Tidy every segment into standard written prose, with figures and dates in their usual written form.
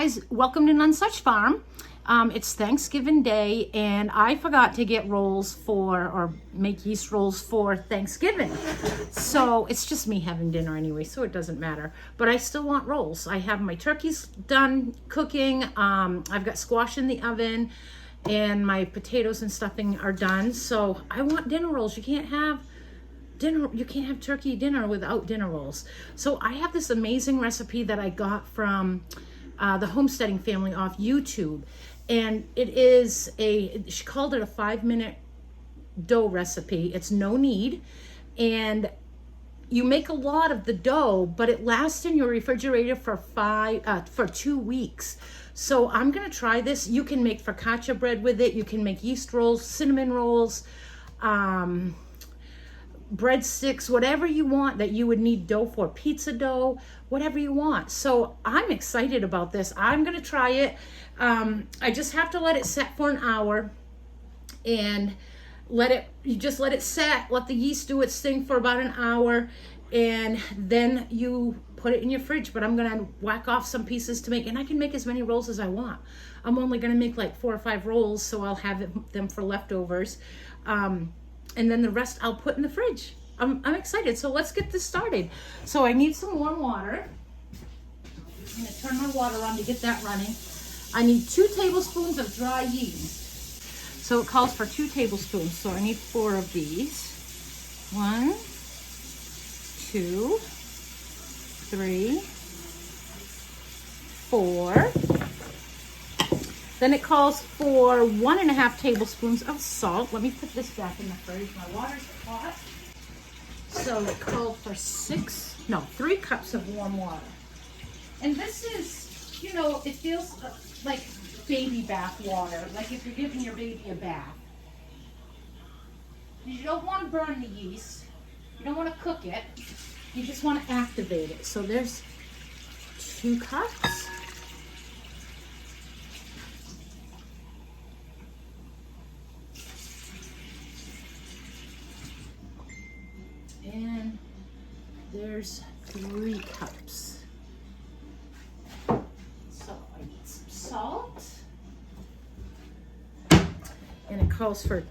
guys, welcome to None Such Farm. It's Thanksgiving Day and I forgot to get rolls or make yeast rolls for Thanksgiving. So it's just me having dinner anyway, so it doesn't matter. But I still want rolls. I have my turkeys done cooking. I've got squash in the oven and my potatoes and stuffing are done. So I want dinner rolls. You can't have turkey dinner without dinner rolls. So I have this amazing recipe that I got from the homesteading family off YouTube, and it is she called it a 5-minute dough recipe. It's no knead, and you make a lot of the dough, but it lasts in your refrigerator for 2 weeks. So I'm gonna try this. You can make focaccia bread with it. You can make yeast rolls, cinnamon rolls, breadsticks, whatever you want that you would need dough for, pizza dough, whatever you want. So I'm excited about this. I'm gonna try it. I just have to let it set for an hour and you just let it set, let the yeast do its thing for about an hour, and then you put it in your fridge. But I'm gonna whack off some pieces to make, and I can make as many rolls as I want. I'm only gonna make like 4 or 5 rolls, so I'll have them for leftovers. And then the rest I'll put in the fridge. I'm excited. So let's get this started. So I need some warm water. I'm gonna turn my water on to get that running. I need 2 tablespoons of dry yeast. So it calls for 2 tablespoons. So I need 4 of these. 1, 2, 3, 4. Then it calls for 1.5 tablespoons of salt. Let me put this back in the fridge. My water's hot. So it called for 3 cups of warm water. And this is, it feels like baby bath water, like if you're giving your baby a bath. You don't want to burn the yeast. You don't want to cook it. You just want to activate it. So there's 2 cups. And there's 3 cups. So I need some salt. And it calls for 1.5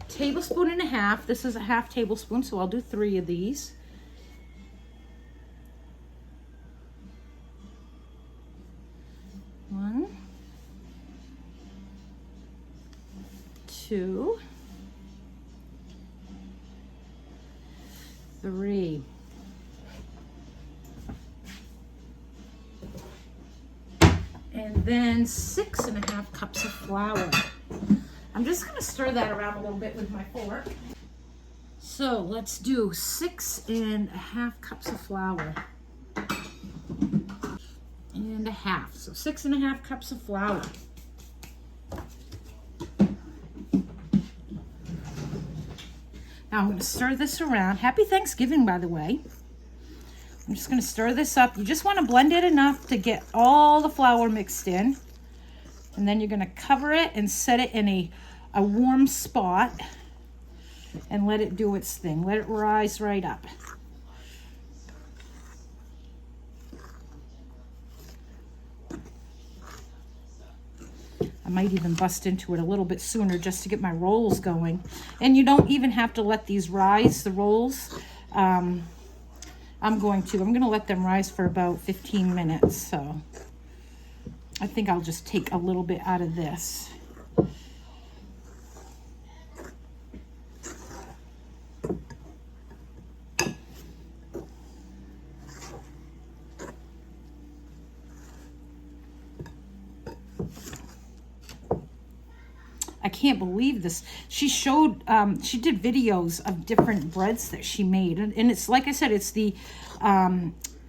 tablespoons. This is a 1/2 tablespoon, so I'll do 3 of these. One, 2, 3. And then 6.5 cups of flour. I'm just going to stir that around a little bit with my fork. So let's do 6.5 cups of flour. And 1/2. So 6.5 cups of flour. Now I'm going to stir this around. Happy Thanksgiving, by the way. I'm just going to stir this up. You just want to blend it enough to get all the flour mixed in. And then you're going to cover it and set it in a warm spot and let it do its thing. Let it rise right up. I might even bust into it a little bit sooner just to get my rolls going. And you don't even have to let these rise, the rolls. I'm going to let them rise for about 15 minutes. So I think I'll just take a little bit out of this. I can't believe this. She did videos of different breads that she made. And it's, like I said, it's the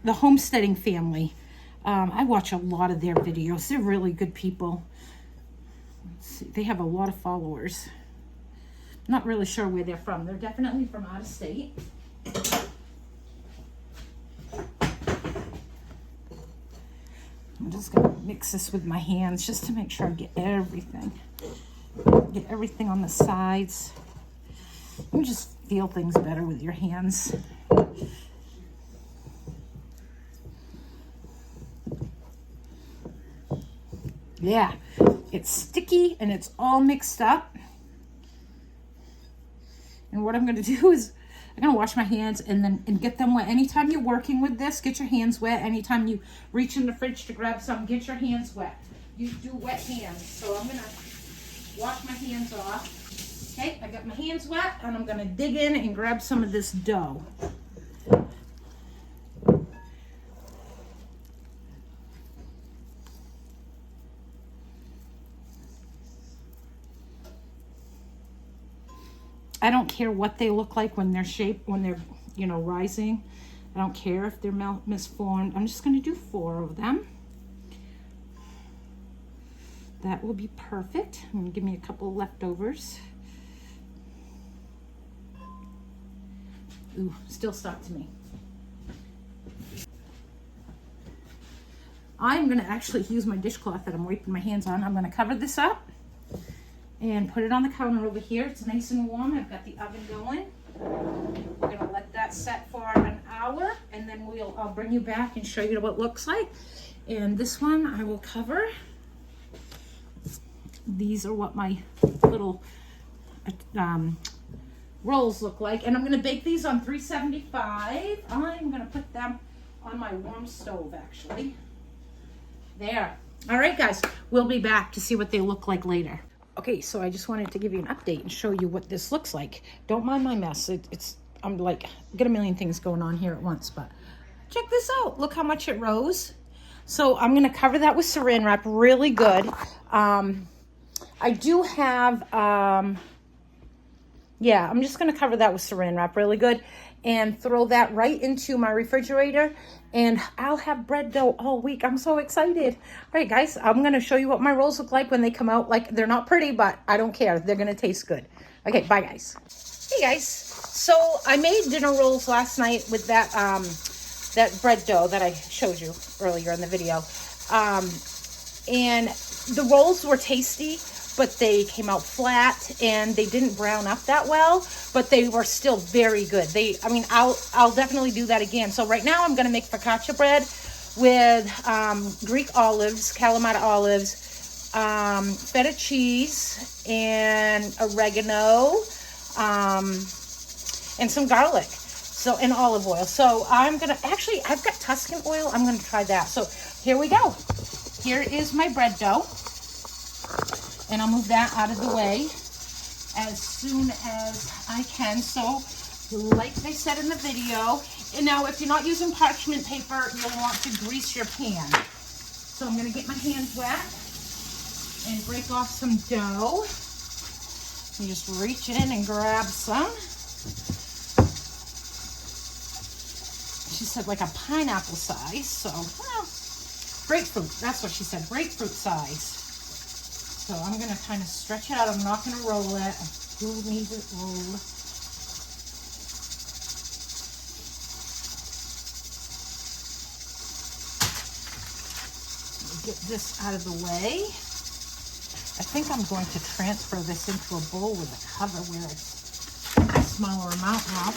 homesteading family. I watch a lot of their videos. They're really good people. Let's see. They have a lot of followers. Not really sure where they're from. They're definitely from out of state. I'm just going to mix this with my hands just to make sure I get everything. Get everything on the sides. You just feel things better with your hands. Yeah, it's sticky and it's all mixed up. And what I'm going to do is I'm going to wash my hands and get them wet. Anytime you're working with this, get your hands wet. Anytime you reach in the fridge to grab something, get your hands wet. You do wet hands. So I'm going to wash my hands off. Okay, I got my hands wet and I'm going to dig in and grab some of this dough. I don't care what they look like when they're shaped, when they're, you know, rising. I don't care if they're misformed. I'm just going to do 4 of them. That will be perfect. I'm going to give me a couple leftovers. Ooh, still stuck to me. I'm going to actually use my dishcloth that I'm wiping my hands on. I'm going to cover this up and put it on the counter over here. It's nice and warm. I've got the oven going. We're going to let that set for an hour, and then I'll bring you back and show you what it looks like. And this one I will cover. These are what my little rolls look like. And I'm going to bake these on 375. I'm going to put them on my warm stove, actually. There. All right, guys. We'll be back to see what they look like later. Okay, so I just wanted to give you an update and show you what this looks like. Don't mind my mess. I'm like, got a million things going on here at once, but check this out. Look how much it rose. So I'm going to cover that with saran wrap really good. I do have, yeah, I'm just going to cover that with saran wrap really good and throw that right into my refrigerator. And I'll have bread dough all week. I'm so excited. All right, guys, I'm going to show you what my rolls look like when they come out. Like, they're not pretty, but I don't care. They're going to taste good. Okay, bye, guys. Hey, guys. So I made dinner rolls last night with that that bread dough that I showed you earlier in the video. And the rolls were tasty, but they came out flat and they didn't brown up that well, but they were still very good. I mean, I'll definitely do that again. So right now I'm going to make focaccia bread with Greek olives, Kalamata olives, feta cheese, and oregano, and some garlic. So, and olive oil. So I'm going to, actually, I've got Tuscan oil. I'm going to try that. So here we go. Here is my bread dough. And I'll move that out of the way as soon as I can. So, like they said in the video, and now if you're not using parchment paper, you'll want to grease your pan. So I'm going to get my hands wet and break off some dough. You just reach in and grab some. She said like a pineapple size, so, well, grapefruit. That's what she said, grapefruit size. So I'm going to kind of stretch it out. I'm not going to roll it. Who needs it rolled? Get this out of the way. I think I'm going to transfer this into a bowl with a cover where it's a smaller amount now.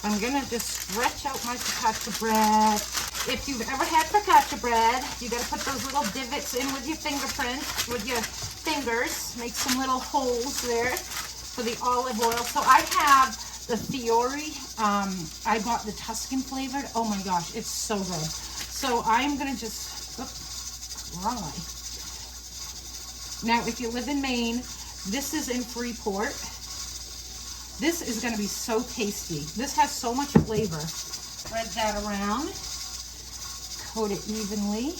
I'm going to just stretch out my focaccia bread. If you've ever had focaccia bread, you got to put those little divots in with your fingerprints, with your fingers. Make some little holes there for the olive oil. So I have the Fiori. I bought the Tuscan flavored. Oh my gosh, it's so good. So I'm going to just, oops, wrong way. Now, if you live in Maine, this is in Freeport. This is going to be so tasty. This has so much flavor. Spread that around. Coat it evenly.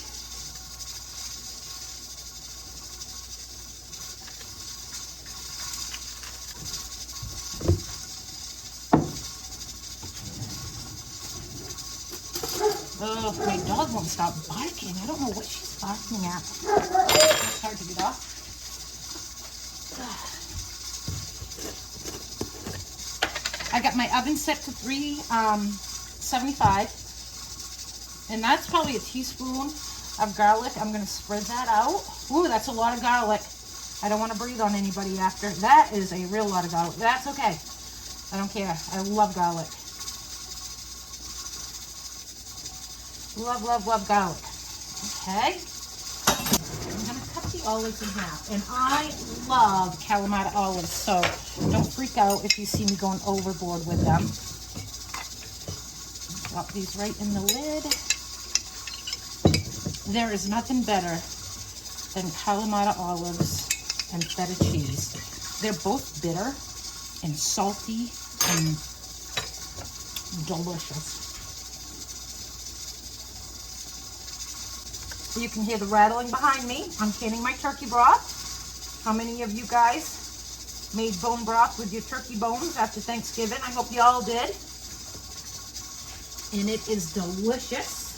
Oh, my dog won't stop barking. I don't know what she's barking at. It's hard to get off. I got my oven set to 375. And that's probably a teaspoon of garlic. I'm going to spread that out. Ooh, that's a lot of garlic. I don't want to breathe on anybody after. That is a real lot of garlic. That's okay. I don't care. I love garlic. Love, love, love garlic. Okay. I'm going to the olives in half. And I love Kalamata olives, so don't freak out if you see me going overboard with them. Drop these right in the lid. There is nothing better than Kalamata olives and feta cheese. They're both bitter and salty and delicious. You can hear the rattling behind me. I'm canning my turkey broth. How many of you guys made bone broth with your turkey bones after Thanksgiving? I hope you all did. And it is delicious.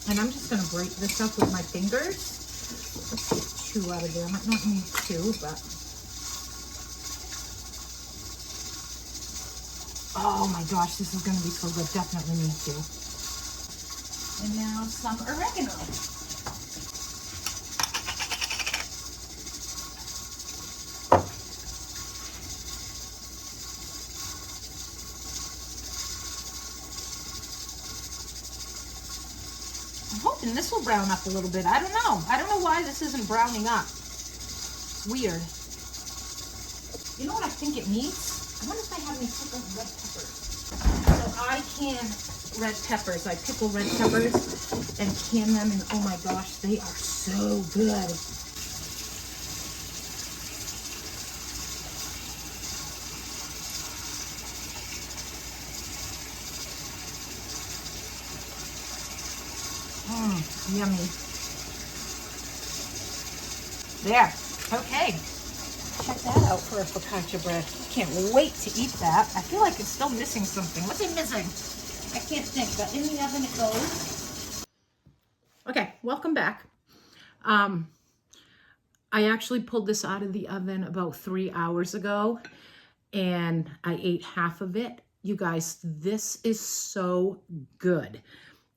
And I'm just going to break this up with my fingers. Let's get 2 out of there. I might not need 2, but... Oh my gosh, this is going to be so good. Definitely need 2. And now some oregano. I'm hoping this will brown up a little bit. I don't know. I don't know why this isn't browning up. It's weird. You know what I think it needs? I wonder if I have any pickled red peppers. So I can red peppers. I pickle red peppers and can them, and oh my gosh, they are so good. Yummy. There. Okay. Check that out for a focaccia bread. Can't wait to eat that. I feel like it's still missing something. What's it missing? I can't think, but in the oven it goes. Okay, welcome back. I actually pulled this out of the oven about 3 hours ago, and I ate half of it. You guys, this is so good.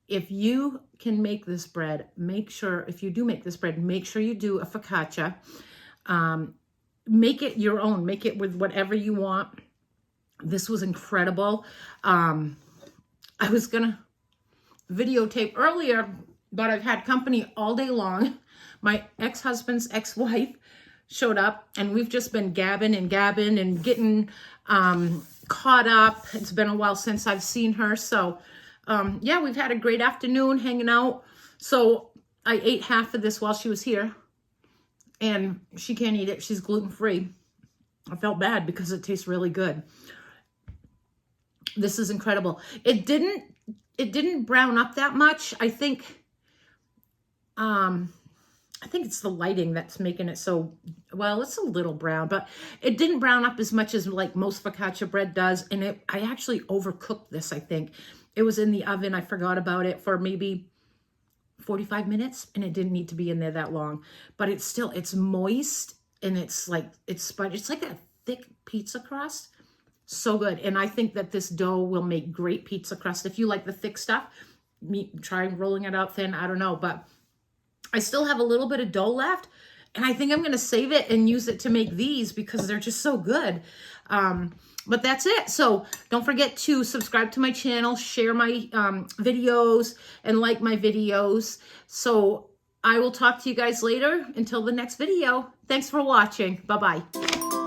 If you can make this bread, make sure, if you do make this bread, make sure you do a focaccia. Make it your own. Make it with whatever you want. This was incredible. I was going to videotape earlier, but I've had company all day long. My ex-husband's ex-wife showed up, and we've just been gabbing and getting caught up. It's been a while since I've seen her. So, yeah, we've had a great afternoon hanging out. So I ate half of this while she was here. And she can't eat it. She's gluten-free. I felt bad because it tastes really good. This is incredible. It didn't brown up that much. I think it's the lighting that's making it so, well, it's a little brown, but it didn't brown up as much as like most focaccia bread does. And I actually overcooked this, I think. It was in the oven. I forgot about it for maybe 45 minutes, and it didn't need to be in there that long, but it's moist, and it's like a thick pizza crust. So good. And I think that this dough will make great pizza crust. If you like the thick stuff, try rolling it out thin. I don't know, but I still have a little bit of dough left, and I think I'm going to save it and use it to make these because they're just so good. But that's it. So don't forget to subscribe to my channel, share my videos, and like my videos. So I will talk to you guys later. Until the next video. Thanks for watching. Bye-bye.